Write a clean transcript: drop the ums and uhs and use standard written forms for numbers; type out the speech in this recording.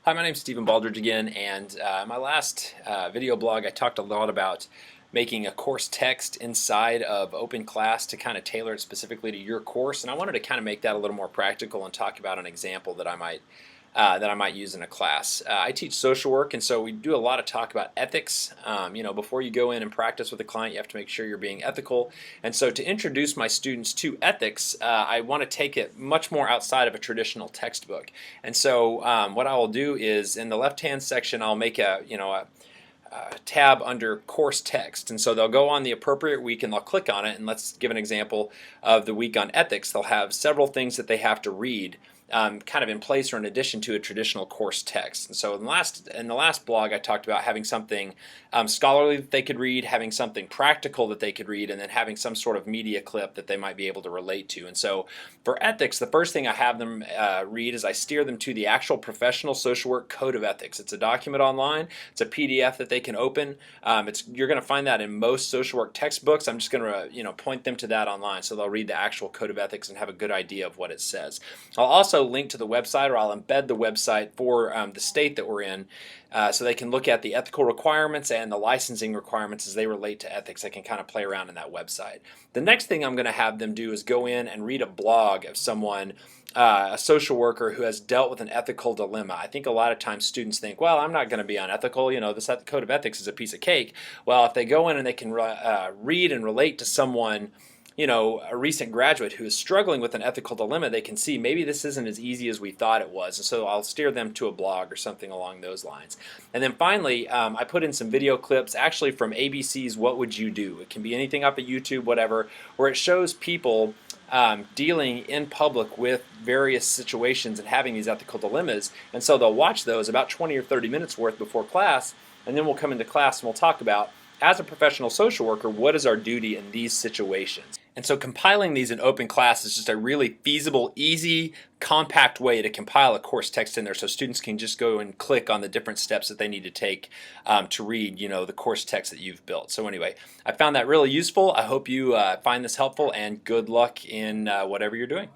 Hi, my name's Stephen Baldridge again, and my last video blog I talked a lot about making a course text inside of OpenClass to kind of tailor it specifically to your course, and I wanted to kind of make that a little more practical and talk about an example that I might use in a class. I teach social work, and so we do a lot of talk about ethics. Before you go in and practice with a client, you have to make sure you're being ethical. And so to introduce my students to ethics, I want to take it much more outside of a traditional textbook. And so what I will do is in the left-hand section, I'll make a tab under course text, and so they'll go on the appropriate week and they'll click on it, and let's give an example of the week on ethics. They'll have several things that they have to read kind of in place or in addition to a traditional course text. And so in the last blog I talked about having something scholarly that they could read, having something practical that they could read, and then having some sort of media clip that they might be able to relate to. And so for ethics, the first thing I have them read is I steer them to the actual Professional Social Work Code of Ethics. It's a document online. It's a PDF that they can open. You're going to find that in most social work textbooks. I'm just going to point them to that online, so they'll read the actual Code of Ethics and have a good idea of what it says. I'll also link to the website, or I'll embed the website for the state that we're in, so they can look at the ethical requirements and the licensing requirements as they relate to ethics. They can kind of play around in that website. The next thing I'm going to have them do is go in and read a blog of someone, a social worker who has dealt with an ethical dilemma. I think a lot of times students think, well, I'm not going to be unethical. This code of ethics is a piece of cake. Well, if they go in and they can read and relate to someone, a recent graduate who is struggling with an ethical dilemma, they can see maybe this isn't as easy as we thought it was. And so I'll steer them to a blog or something along those lines. And then finally, I put in some video clips actually from ABC's What Would You Do? It can be anything up at YouTube, whatever, where it shows people dealing in public with various situations and having these ethical dilemmas. And so they'll watch those about 20 or 30 minutes worth before class, and then we'll come into class and we'll talk about, as a professional social worker, what is our duty in these situations? And so compiling these in OpenClass is just a really feasible, easy, compact way to compile a course text in there, so students can just go and click on the different steps that they need to take to read, the course text that you've built. So anyway, I found that really useful. I hope you find this helpful, and good luck in whatever you're doing.